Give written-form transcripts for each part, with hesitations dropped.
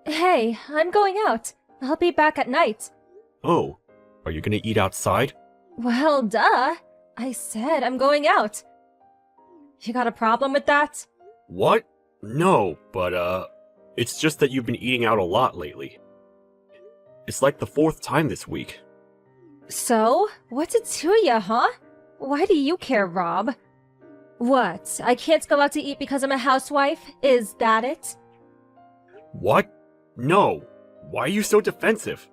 Hey, I'm going out. I'll be back at night. Oh, are you gonna eat outside? Well, duh. I said I'm going out. You got a problem with that? What? No, but it's just that you've been eating out a lot lately. It's like the fourth time this week. So? What's it to ya, huh? Why do you care, Rob? What? I can't go out to eat because I'm a housewife? Is that it? What? No. Why are you so defensive?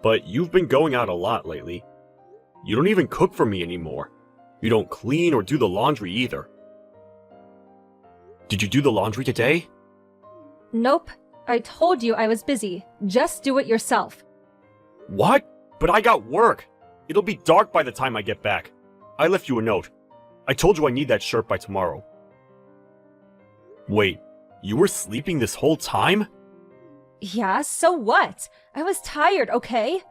But you've been going out a lot lately. You don't even cook for me anymore. You don't clean or do the laundry either. Did you do the laundry today? Nope. I told you I was busy. Just do it yourself. What? But I got work. It'll be dark by the time I get back. I left you a note. I told you I need that shirt by tomorrow. Wait, you were sleeping this whole time? Yeah, so what? I was tired, okay?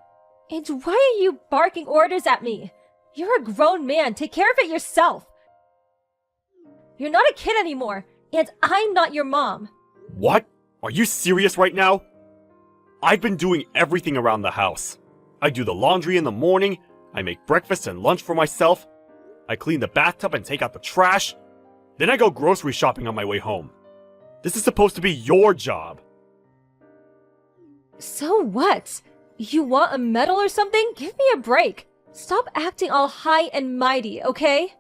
And why are you barking orders at me? You're a grown man. Take care of it yourself. You're not a kid anymore, and I'm not your mom. What? Are you serious right now? I've been doing everything around the house. I do the laundry in the morning, I make breakfast and lunch for myself, I clean the bathtub and take out the trash, then I go grocery shopping on my way home. This is supposed to be your job. So what? You want a medal or something? Give me a break. Stop acting all high and mighty, okay?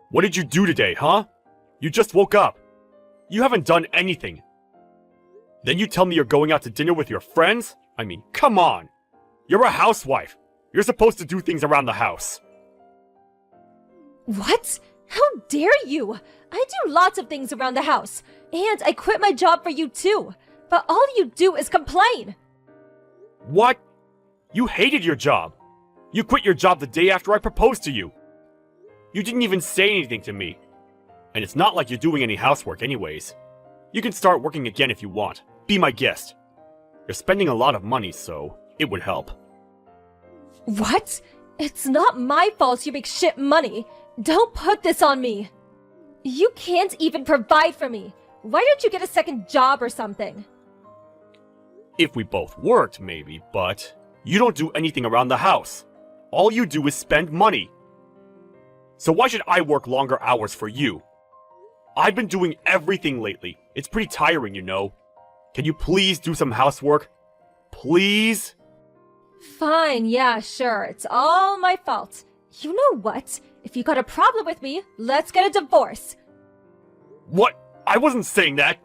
What did you do today, huh? You just woke up. You haven't done anything. Then you tell me you're going out to dinner with your friends? I mean, come on. You're a housewife. You're supposed to do things around the house. What? How dare you? I do lots of things around the house. And I quit my job for you too. But all you do is complain. What? You hated your job. You quit your job the day after I proposed to you. You didn't even say anything to me. And it's not like you're doing any housework anyways. You can start working again if you want. Be my guest. You're spending a lot of money, so it would help. What? It's not my fault you make shit money. Don't put this on me. You can't even provide for me. Why don't you get a second job or something? If we both worked, maybe, but you don't do anything around the house. All you do is spend money. So why should I work longer hours for you? I've been doing everything lately. It's pretty tiring, you know. Can you please do some housework? Please? Fine, yeah, sure. It's all my fault. You know what? If you got a problem with me, let's get a divorce. What? I wasn't saying that.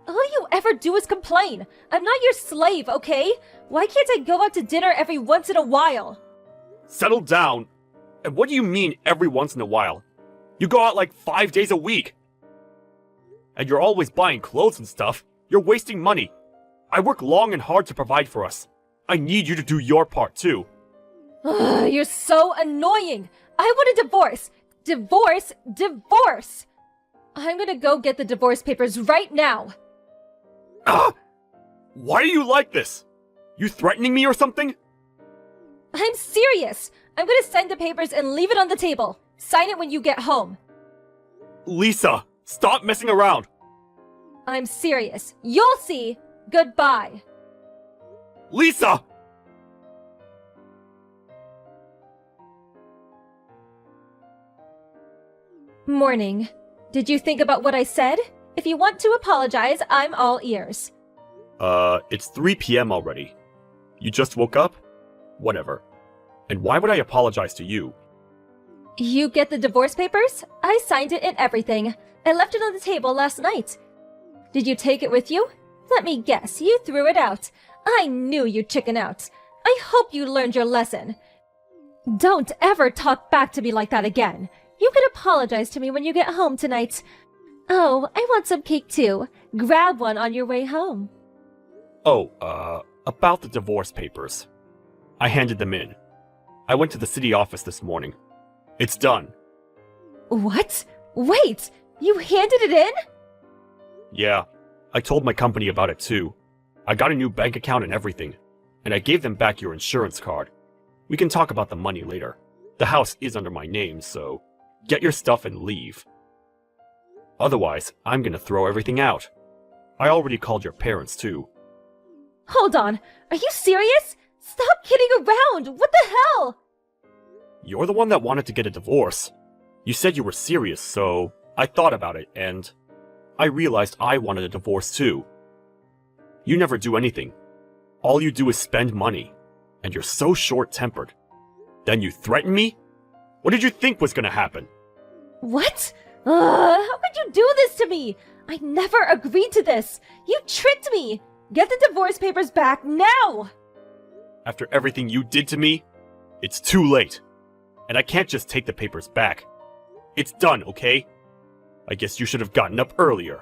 All you ever do is complain. I'm not your slave, okay? Why can't I go out to dinner every once in a while? Settle down. And what do you mean every once in a while? You go out like 5 days a week. And you're always buying clothes and stuff. You're wasting money. I work long and hard to provide for us. I need you to do your part too. Ugh, you're so annoying. I want a divorce. Divorce, divorce. I'm gonna go get the divorce papers right now. Ah! Why are you like this? You threatening me or something? I'm serious. I'm gonna sign the papers and leave it on the table. Sign it when you get home. Lisa, stop messing around. I'm serious. You'll see. Goodbye. Lisa! Morning. Did you think about what I said? If you want to apologize, I'm all ears. It's 3 p.m. already. You just woke up? Whatever. And why would I apologize to you? You get the divorce papers? I signed it and everything. I left it on the table last night. Did you take it with you? Let me guess, you threw it out. I knew you'd chicken out. I hope you learned your lesson. Don't ever talk back to me like that again. You can apologize to me when you get home tonight. Oh, I want some cake too. Grab one on your way home. Oh, about the divorce papers. I handed them in. I went to the city office this morning. It's done. What? Wait, you handed it in? Yeah, I told my company about it too. I got a new bank account and everything. And I gave them back your insurance card. We can talk about the money later. The house is under my name, so get your stuff and leave. Otherwise, I'm gonna throw everything out. I already called your parents, too. Hold on, are you serious? Stop kidding around! What the hell? You're the one that wanted to get a divorce. You said you were serious, so I thought about it, and I realized I wanted a divorce, too. You never do anything. All you do is spend money, and you're so short-tempered. Then you threaten me? What did you think was gonna happen? What? How could you do this to me? I never agreed to this. You tricked me. Get the divorce papers back now. After everything you did to me, it's too late. And I can't just take the papers back. It's done, okay? I guess you should have gotten up earlier.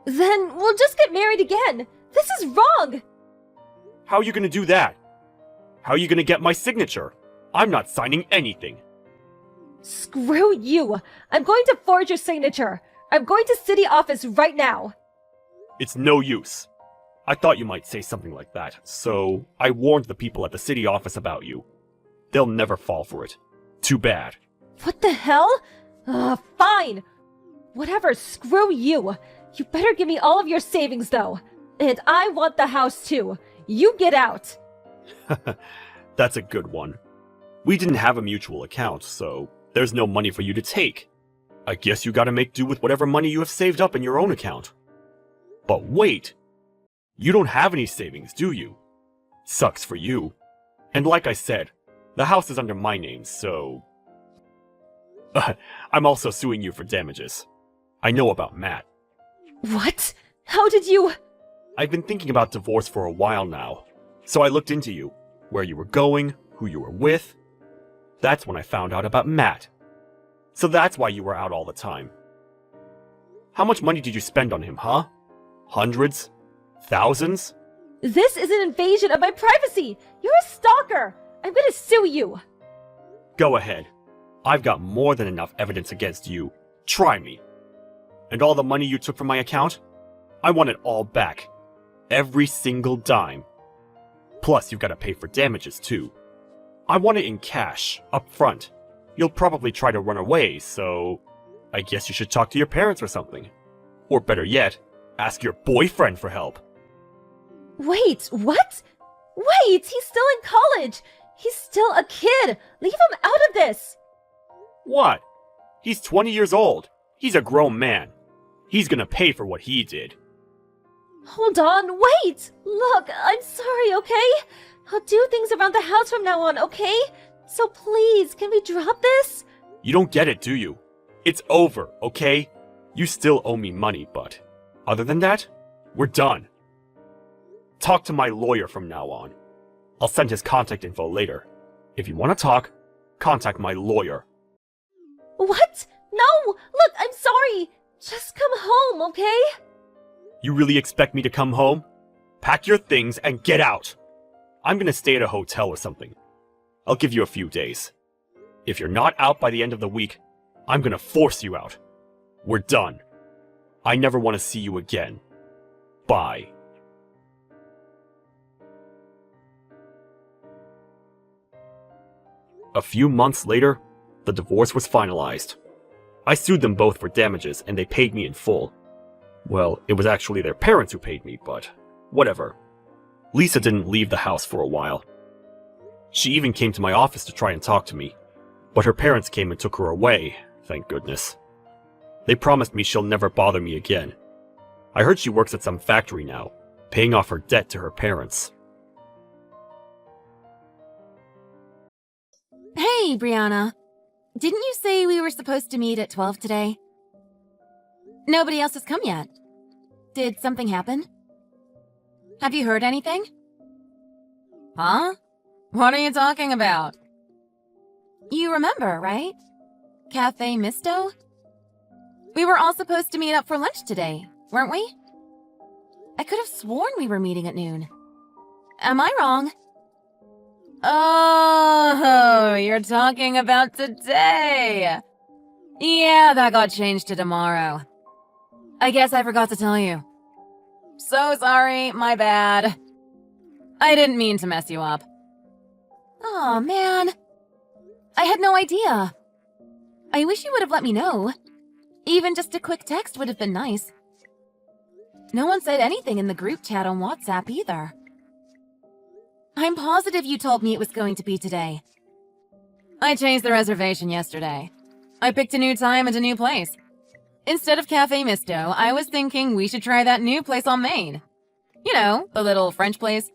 Then we'll just get married again. This is wrong. How are you gonna do that? How are you gonna get my signature? I'm not signing anything. Screw you. I'm going to forge your signature. I'm going to city office right now. It's no use. I thought you might say something like that, so I warned the people at the city office about you. They'll never fall for it. Too bad. What the hell? Fine. Whatever, screw you. You better give me all of your savings, though. And I want the house, too. You get out. That's a good one. We didn't have a mutual account, so there's no money for you to take. I guess you gotta make do with whatever money you have saved up in your own account. But wait! You don't have any savings, do you? Sucks for you. And like I said, the house is under my name, so... I'm also suing you for damages. I know about Matt. What? How did you... I've been thinking about divorce for a while now, so I looked into you, where you were going, who you were with. That's when I found out about Matt. So that's why you were out all the time. How much money did you spend on him, huh? Hundreds? Thousands? This is an invasion of my privacy! You're a stalker! I'm gonna sue you! Go ahead. I've got more than enough evidence against you. Try me. And all the money you took from my account? I want it all back. Every single dime. Plus, you've got to pay for damages, too. I want it in cash, up front. You'll probably try to run away, so... I guess you should talk to your parents or something. Or better yet, ask your boyfriend for help. Wait, what? Wait, he's still in college! He's still a kid! Leave him out of this! What? He's 20 years old. He's a grown man. He's gonna pay for what he did. Hold on, wait! Look, I'm sorry, okay? I'll do things around the house from now on, okay? So please, can we drop this? You don't get it, do you? It's over, okay? You still owe me money, but other than that, we're done. Talk to my lawyer from now on. I'll send his contact info later. If you want to talk, contact my lawyer. What? No! Look, I'm sorry! Just come home, okay? You really expect me to come home? Pack your things and get out! I'm gonna stay at a hotel or something. I'll give you a few days. If you're not out by the end of the week, I'm gonna force you out. We're done. I never want to see you again. Bye. A few months later, the divorce was finalized. I sued them both for damages and they paid me in full. Well, it was actually their parents who paid me, but whatever. Lisa didn't leave the house for a while. She even came to my office to try and talk to me, but her parents came and took her away, thank goodness. They promised me she'll never bother me again. I heard she works at some factory now, paying off her debt to her parents. Hey, Brianna. Didn't you say we were supposed to meet at 12 today? Nobody else has come yet. Did something happen? Have you heard anything? Huh? What are you talking about? You remember, right? Cafe Misto? We were all supposed to meet up for lunch today, weren't we? I could have sworn we were meeting at noon. Am I wrong? Oh, you're talking about today. Yeah, that got changed to tomorrow. I guess I forgot to tell you. So sorry, my bad. I didn't mean to mess you up. Aw, man. I had no idea. I wish you would have let me know. Even just a quick text would have been nice. No one said anything in the group chat on WhatsApp either. I'm positive you told me it was going to be today. I changed the reservation yesterday. I picked a new time and a new place. Instead of Cafe Misto, I was thinking we should try that new place on Main. You know, the little French place.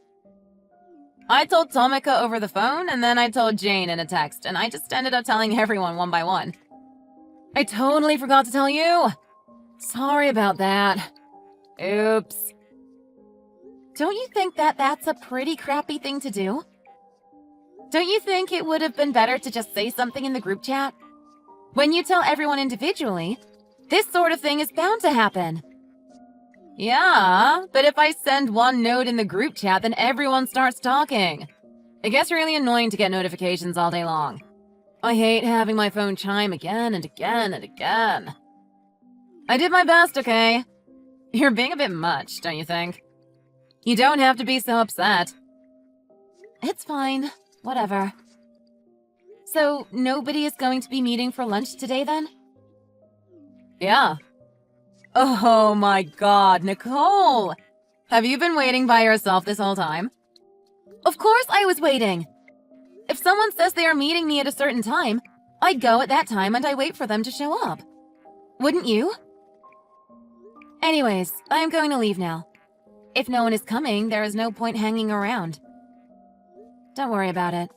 I told Tomika over the phone, and then I told Jane in a text, and I just ended up telling everyone one by one. I totally forgot to tell you. Sorry about that. Oops. Don't you think that's a pretty crappy thing to do? Don't you think it would have been better to just say something in the group chat? When you tell everyone individually, this sort of thing is bound to happen. Yeah, but if I send one note in the group chat, then everyone starts talking. It gets really annoying to get notifications all day long. I hate having my phone chime again and again and again. I did my best, okay? You're being a bit much, don't you think? You don't have to be so upset. It's fine. Whatever. So, nobody is going to be meeting for lunch today, then? Yeah. Oh my god, Nicole! Have you been waiting by yourself this whole time? Of course I was waiting! If someone says they are meeting me at a certain time, I go at that time and I wait for them to show up. Wouldn't you? Anyways, I am going to leave now. If no one is coming, there is no point hanging around. Don't worry about it.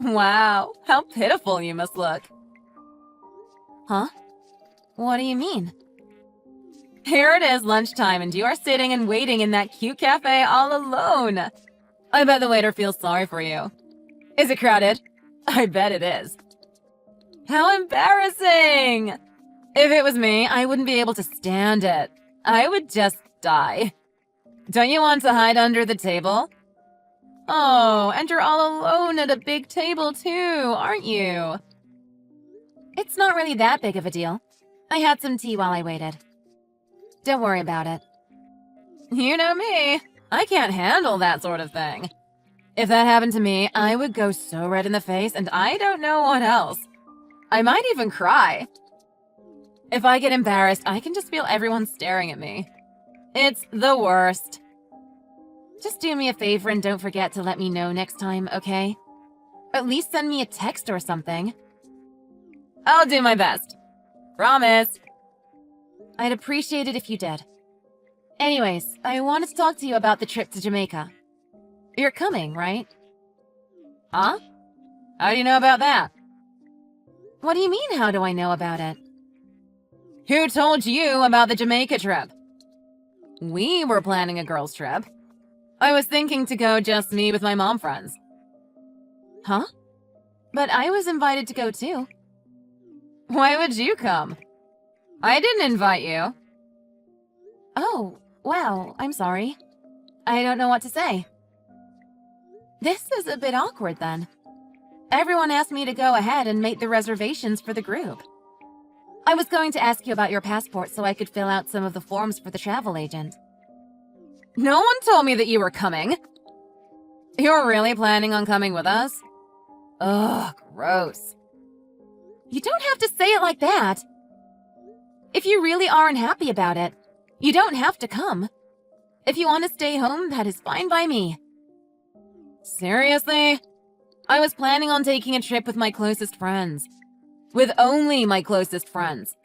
Wow, how pitiful you must look. Huh? What do you mean? Here it is lunchtime and you are sitting and waiting in that cute cafe all alone. I bet the waiter feels sorry for you. Is it crowded? I bet it is. How embarrassing! If it was me, I wouldn't be able to stand it. I would just die. Don't you want to hide under the table? Oh, and you're all alone at a big table too, aren't you? It's not really that big of a deal. I had some tea while I waited. Don't worry about it. You know me. I can't handle that sort of thing. If that happened to me, I would go so red in the face and I don't know what else. I might even cry. If I get embarrassed, I can just feel everyone staring at me. It's the worst. Just do me a favor and don't forget to let me know next time, okay? At least send me a text or something. I'll do my best. Promise. I'd appreciate it if you did. Anyways, I wanted to talk to you about the trip to Jamaica. You're coming, right? Huh? How do you know about that? What do you mean, how do I know about it? Who told you about the Jamaica trip? We were planning a girls' trip. I was thinking to go just me with my mom friends. Huh? But I was invited to go too. Why would you come? I didn't invite you. Oh, wow, I'm sorry. I don't know what to say. This is a bit awkward then. Everyone asked me to go ahead and make the reservations for the group. I was going to ask you about your passport so I could fill out some of the forms for the travel agent. No one told me that you were coming. You're really planning on coming with us? Ugh, gross. You don't have to say it like that. If you really aren't happy about it, you don't have to come. If you want to stay home, that is fine by me. Seriously? I was planning on taking a trip with my closest friends. With only my closest friends.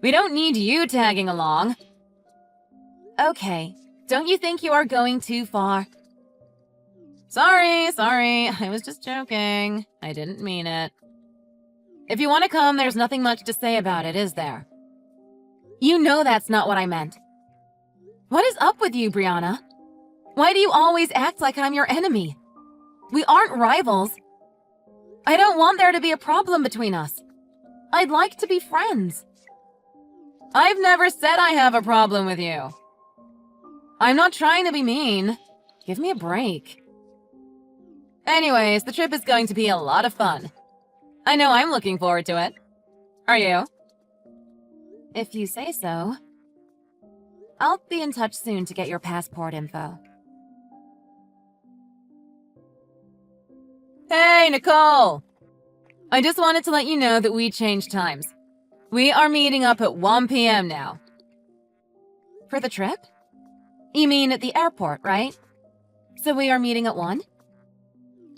We don't need you tagging along. Okay, don't you think you are going too far? Sorry, I was just joking. I didn't mean it. If you want to come, there's nothing much to say about it, is there? You know that's not what I meant. What is up with you, Brianna? Why do you always act like I'm your enemy? We aren't rivals. I don't want there to be a problem between us. I'd like to be friends. I've never said I have a problem with you. I'm not trying to be mean. Give me a break. Anyways, the trip is going to be a lot of fun. I know I'm looking forward to it. Are you? If you say so. I'll be in touch soon to get your passport info. Hey, Nicole! I just wanted to let you know that we changed times. We are meeting up at 1 p.m. now. For the trip? You mean at the airport, right? So we are meeting at 1?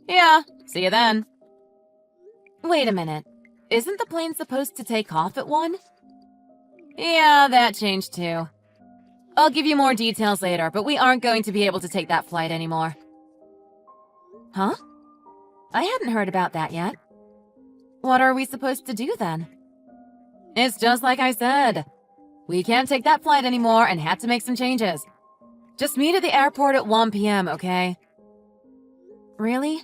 Yeah, see you then. Wait a minute. Isn't the plane supposed to take off at 1? Yeah, that changed too. I'll give you more details later, but we aren't going to be able to take that flight anymore. Huh? I hadn't heard about that yet. What are we supposed to do then? It's just like I said. We can't take that flight anymore and had to make some changes. Just meet at the airport at 1 p.m., okay? Really?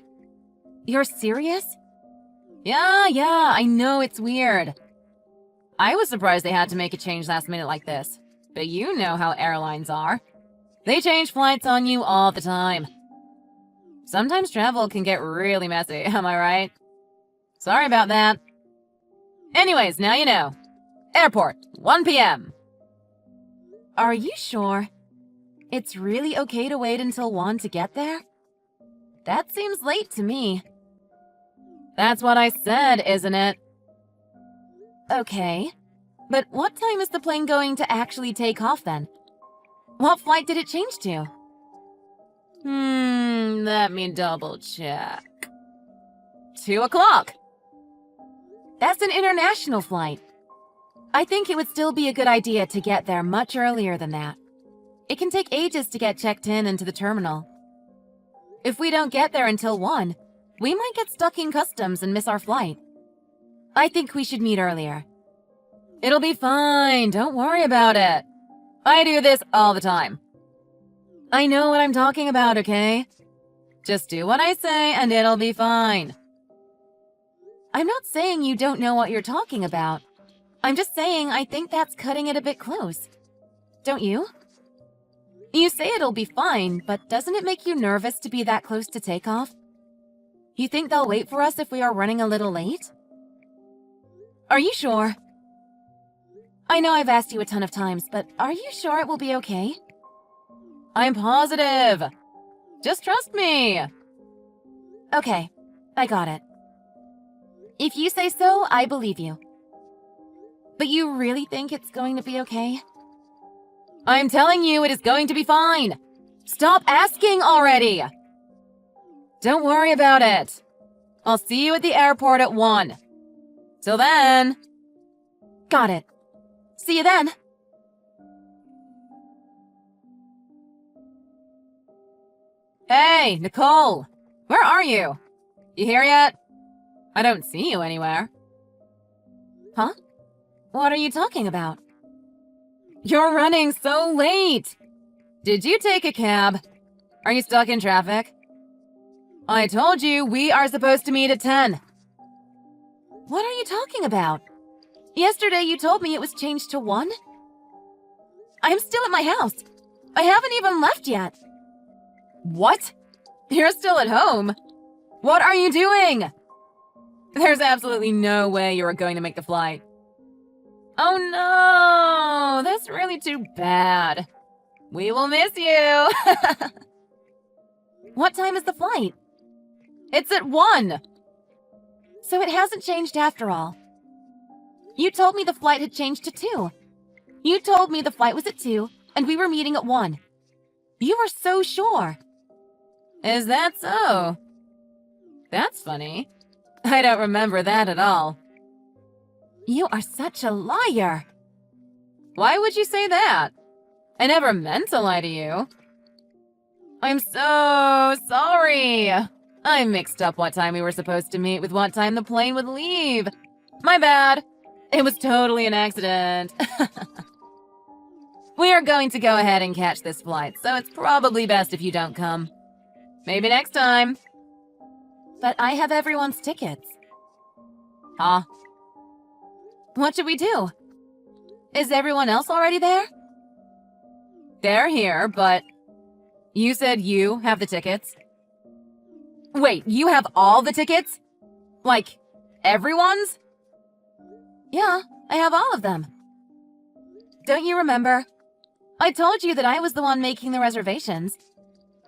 You're serious? Yeah, I know it's weird. I was surprised they had to make a change last minute like this. But you know how airlines are. They change flights on you all the time. Sometimes travel can get really messy, am I right? Sorry about that. Anyways, now you know. Airport, 1 p.m. Are you sure? It's really okay to wait until 1 to get there? That seems late to me. That's what I said, isn't it? Okay. But what time is the plane going to actually take off then? What flight did it change to? Let me double check. 2 o'clock. That's an international flight. I think it would still be a good idea to get there much earlier than that. It can take ages to get checked in into the terminal. If we don't get there until 1, we might get stuck in customs and miss our flight. I think we should meet earlier. It'll be fine, don't worry about it. I do this all the time. I know what I'm talking about, okay? Just do what I say and it'll be fine. I'm not saying you don't know what you're talking about. I'm just saying I think that's cutting it a bit close. Don't you? You say it'll be fine, but doesn't it make you nervous to be that close to takeoff? You think they'll wait for us if we are running a little late? Are you sure? I know I've asked you a ton of times, but are you sure it will be okay? I'm positive. Just trust me. Okay, I got it. If you say so, I believe you. But you really think it's going to be okay? I'm telling you it is going to be fine. Stop asking already. Don't worry about it. I'll see you at the airport at 1. Till then. Got it. See you then. Hey, Nicole. Where are you? You here yet? I don't see you anywhere. Huh? What are you talking about? You're running so late! Did you take a cab? Are you stuck in traffic? I told you we are supposed to meet at 10. What are you talking about? Yesterday you told me it was changed to 1? I'm still at my house. I haven't even left yet. What? You're still at home? What are you doing? There's absolutely no way you are going to make the flight. Oh no, that's really too bad. We will miss you. What time is the flight? It's at 1. So it hasn't changed after all. You told me the flight had changed to 2. You told me the flight was at 2 and we were meeting at 1. You were so sure. Is that so? That's funny. I don't remember that at all. You are such a liar. Why would you say that? I never meant to lie to you. I'm so sorry. I mixed up what time we were supposed to meet with what time the plane would leave. My bad. It was totally an accident. We are going to go ahead and catch this flight, so it's probably best if you don't come. Maybe next time. But I have everyone's tickets. Huh? What should we do? Is everyone else already there? They're here, but... You said you have the tickets? Wait, you have all the tickets? Like, everyone's? Yeah, I have all of them. Don't you remember? I told you that I was the one making the reservations.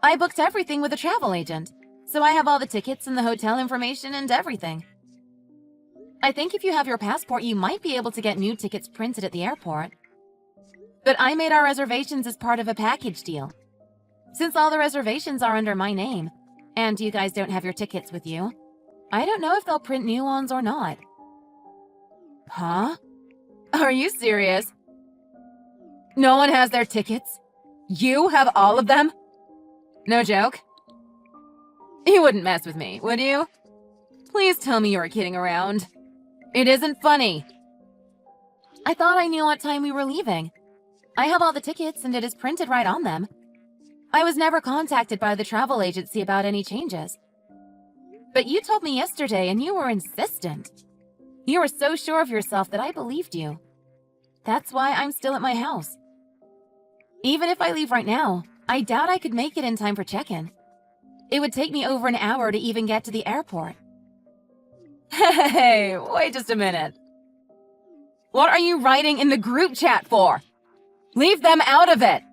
I booked everything with a travel agent, so I have all the tickets and the hotel information and everything. I think if you have your passport, you might be able to get new tickets printed at the airport. But I made our reservations as part of a package deal. Since all the reservations are under my name, and you guys don't have your tickets with you, I don't know if they'll print new ones or not. Huh? Are you serious? No one has their tickets? You have all of them? No joke? You wouldn't mess with me, would you? Please tell me you were kidding around. It isn't funny. I thought I knew what time we were leaving. I have all the tickets and it is printed right on them. I was never contacted by the travel agency about any changes. But you told me yesterday and you were insistent. You were so sure of yourself that I believed you. That's why I'm still at my house. Even if I leave right now, I doubt I could make it in time for check-in. It would take me over an hour to even get to the airport. Hey, wait just a minute. What are you writing in the group chat for? Leave them out of it!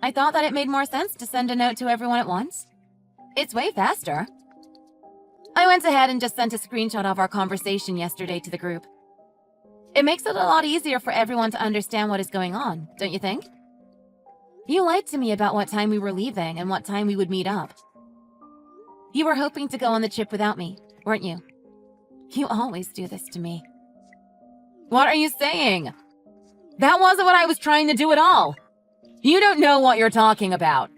I thought that it made more sense to send a note to everyone at once. It's way faster. I went ahead and just sent a screenshot of our conversation yesterday to the group. It makes it a lot easier for everyone to understand what is going on, don't you think? You lied to me about what time we were leaving and what time we would meet up. You were hoping to go on the trip without me, weren't you? You always do this to me. What are you saying? That wasn't what I was trying to do at all. You don't know what you're talking about.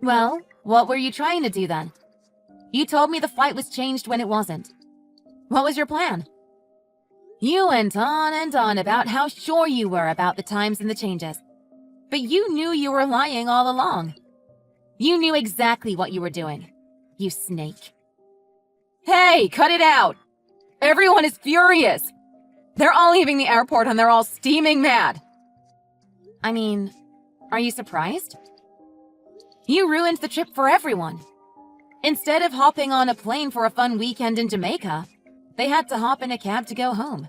Well, what were you trying to do then? You told me the flight was changed when it wasn't. What was your plan? You went on and on about how sure you were about the times and the changes. But you knew you were lying all along. You knew exactly what you were doing, you snake. Hey, cut it out! Everyone is furious! They're all leaving the airport and they're all steaming mad. I mean, are you surprised? You ruined the trip for everyone. Instead of hopping on a plane for a fun weekend in Jamaica, they had to hop in a cab to go home.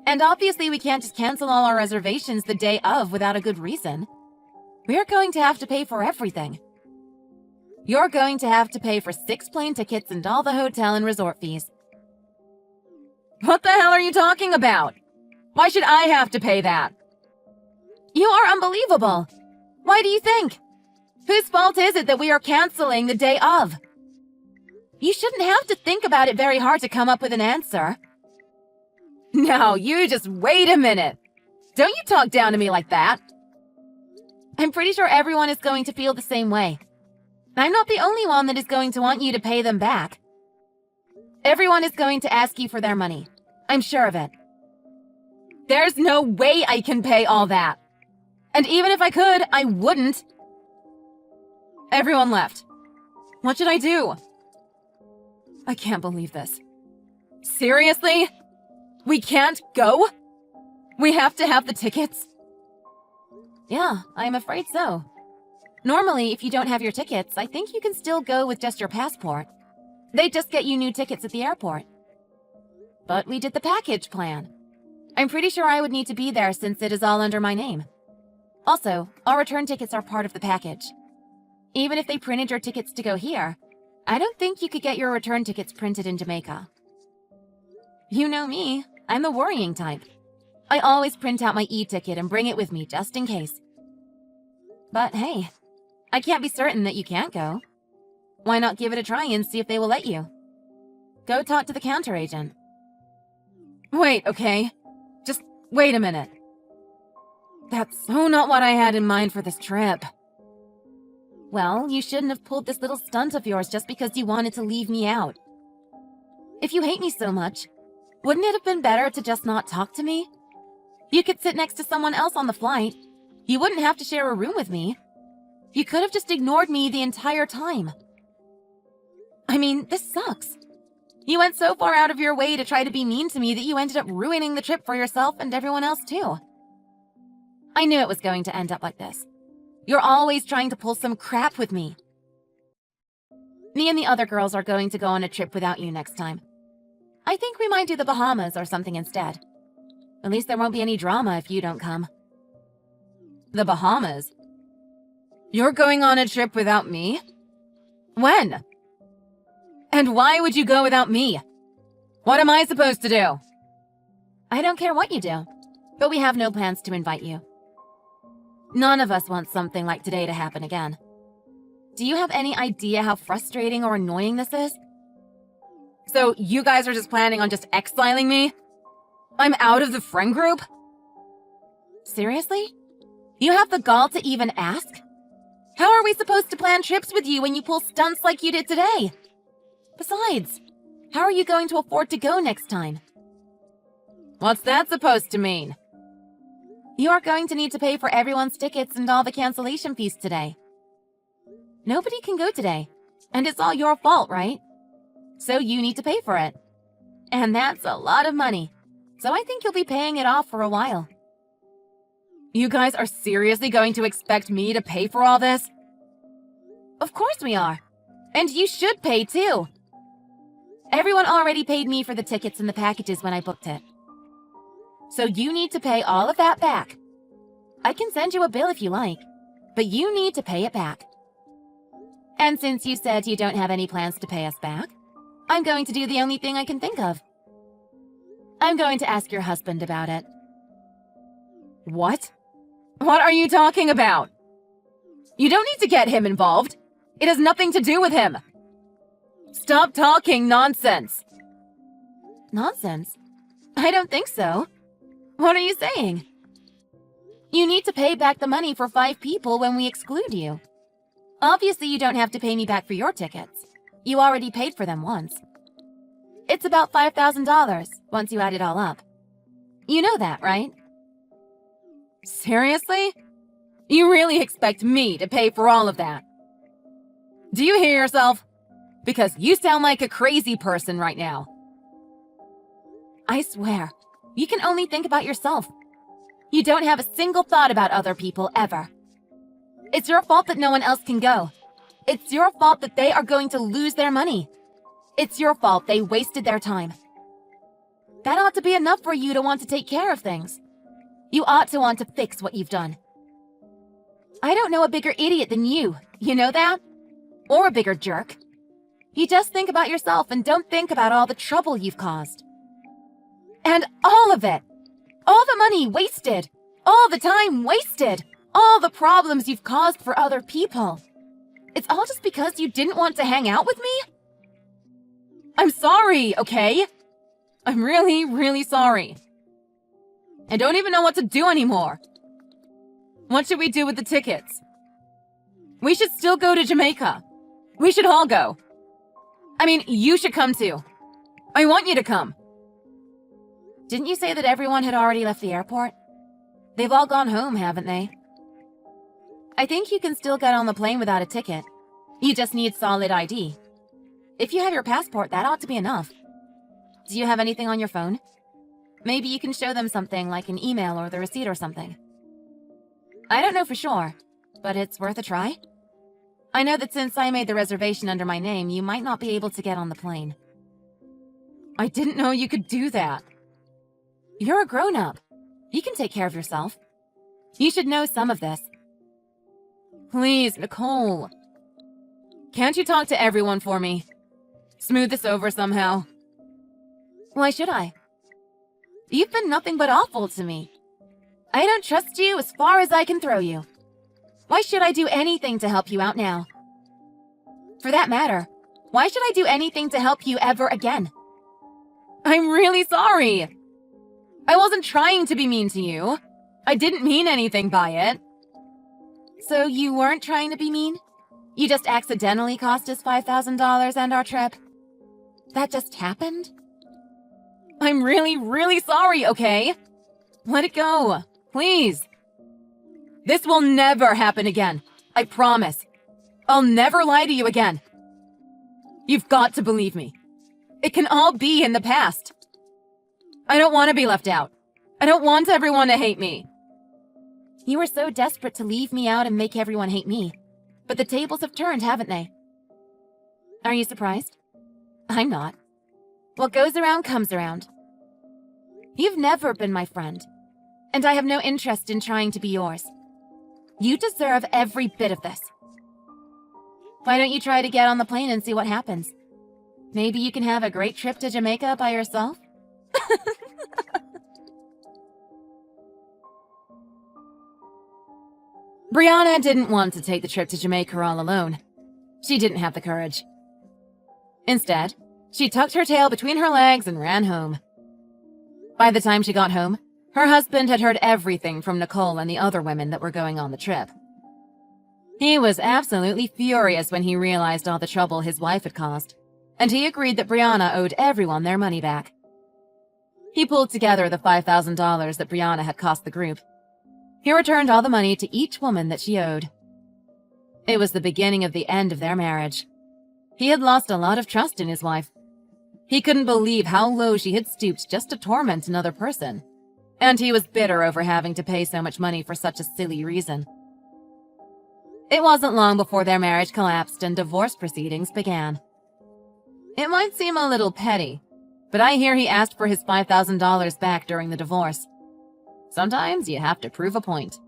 And obviously we can't just cancel all our reservations the day of without a good reason. We're going to have to pay for everything. You're going to have to pay for 6 plane tickets and all the hotel and resort fees. What the hell are you talking about? Why should I have to pay that? You are unbelievable. Why do you think? Whose fault is it that we are canceling the day of? You shouldn't have to think about it very hard to come up with an answer. No, you just wait a minute. Don't you talk down to me like that. I'm pretty sure everyone is going to feel the same way. I'm not the only one that is going to want you to pay them back. Everyone is going to ask you for their money. I'm sure of it. There's no way I can pay all that. And even if I could, I wouldn't. Everyone left. What should I do? I can't believe this. Seriously? We can't go? We have to have the tickets? Yeah, I'm afraid so. Normally, if you don't have your tickets, I think you can still go with just your passport. They just get you new tickets at the airport. But we did the package plan. I'm pretty sure I would need to be there since it is all under my name. Also, our return tickets are part of the package. Even if they printed your tickets to go here, I don't think you could get your return tickets printed in Jamaica. You know me, I'm the worrying type. I always print out my e-ticket and bring it with me just in case. But hey, I can't be certain that you can't go. Why not give it a try and see if they will let you? Go talk to the counter agent. Wait, okay. Just wait a minute. That's so not what I had in mind for this trip. Well, you shouldn't have pulled this little stunt of yours just because you wanted to leave me out. If you hate me so much, wouldn't it have been better to just not talk to me? You could sit next to someone else on the flight. You wouldn't have to share a room with me. You could have just ignored me the entire time. I mean, this sucks. You went so far out of your way to try to be mean to me that you ended up ruining the trip for yourself and everyone else too. I knew it was going to end up like this. You're always trying to pull some crap with me. Me and the other girls are going to go on a trip without you next time. I think we might do the Bahamas or something instead. At least there won't be any drama if you don't come. The Bahamas? You're going on a trip without me? When? And why would you go without me? What am I supposed to do? I don't care what you do. but we have no plans to invite you. None of us want something like today to happen again. Do you have any idea how frustrating or annoying this is? So you guys are just planning on just exiling me? I'm out of the friend group? Seriously? You have the gall to even ask? How are we supposed to plan trips with you when you pull stunts like you did today? Besides, how are you going to afford to go next time? What's that supposed to mean? You are going to need to pay for everyone's tickets and all the cancellation fees today. Nobody can go today, and it's all your fault, right? So you need to pay for it. And that's a lot of money, so I think you'll be paying it off for a while. You guys are seriously going to expect me to pay for all this? Of course we are. And you should pay too. Everyone already paid me for the tickets and the packages when I booked it. So you need to pay all of that back. I can send you a bill if you like, but you need to pay it back. And since you said you don't have any plans to pay us back, I'm going to do the only thing I can think of. I'm going to ask your husband about it. What? What are you talking about? You don't need to get him involved. It has nothing to do with him. Stop talking nonsense. Nonsense? I don't think so. What are you saying? You need to pay back the money for 5 people when we exclude you. Obviously, you don't have to pay me back for your tickets. You already paid for them once. It's about $5,000 once you add it all up. You know that, right? Seriously? You really expect me to pay for all of that? Do you hear yourself? Because you sound like a crazy person right now. I swear, you can only think about yourself. You don't have a single thought about other people ever. It's your fault that no one else can go. It's your fault that they are going to lose their money. It's your fault they wasted their time. That ought to be enough for you to want to take care of things. You ought to want to fix what you've done. I don't know a bigger idiot than you know that? Or a bigger jerk. You just think about yourself and don't think about all the trouble you've caused. And all of it. All the money wasted. All the time wasted. All the problems you've caused for other people. It's all just because you didn't want to hang out with me? I'm sorry, okay? I'm really, really sorry. I don't even know what to do anymore. What should we do with the tickets? We should still go to Jamaica. We should all go. I mean, you should come too. I want you to come. Didn't you say that everyone had already left the airport? They've all gone home, haven't they? I think you can still get on the plane without a ticket. You just need solid ID. If you have your passport, that ought to be enough. Do you have anything on your phone? Maybe you can show them something like an email or the receipt or something. I don't know for sure, but it's worth a try. I know that since I made the reservation under my name, you might not be able to get on the plane. I didn't know you could do that. You're a grown-up. You can take care of yourself. You should know some of this. Please, Nicole. Can't you talk to everyone for me? Smooth this over somehow. Why should I? You've been nothing but awful to me. I don't trust you as far as I can throw you. Why should I do anything to help you out now? For that matter, why should I do anything to help you ever again? I'm really sorry. I wasn't trying to be mean to you. I didn't mean anything by it. So you weren't trying to be mean? You just accidentally cost us $5,000 and our trip? That just happened? I'm really, really sorry, okay? Let it go, please. This will never happen again. I promise. I'll never lie to you again. You've got to believe me. It can all be in the past. I don't want to be left out. I don't want everyone to hate me. You were so desperate to leave me out and make everyone hate me. But the tables have turned, haven't they? Are you surprised? I'm not. What goes around comes around. You've never been my friend, and I have no interest in trying to be yours. You deserve every bit of this. Why don't you try to get on the plane and see what happens? Maybe you can have a great trip to Jamaica by yourself? Brianna didn't want to take the trip to Jamaica all alone. She didn't have the courage. Instead, she tucked her tail between her legs and ran home. By the time she got home, her husband had heard everything from Nicole and the other women that were going on the trip. He was absolutely furious when he realized all the trouble his wife had caused, and he agreed that Brianna owed everyone their money back. He pulled together the $5,000 that Brianna had cost the group. He returned all the money to each woman that she owed. It was the beginning of the end of their marriage. He had lost a lot of trust in his wife. He couldn't believe how low she had stooped just to torment another person, and he was bitter over having to pay so much money for such a silly reason. It wasn't long before their marriage collapsed and divorce proceedings began. It might seem a little petty, but I hear he asked for his $5,000 back during the divorce. Sometimes you have to prove a point.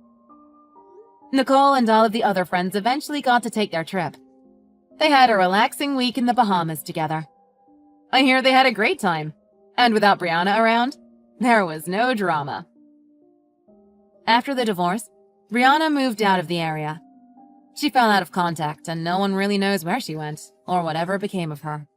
Nicole and all of the other friends eventually got to take their trip. They had a relaxing week in the Bahamas together. I hear they had a great time, and without Brianna around, there was no drama. After the divorce, Brianna moved out of the area. She fell out of contact, and no one really knows where she went or whatever became of her.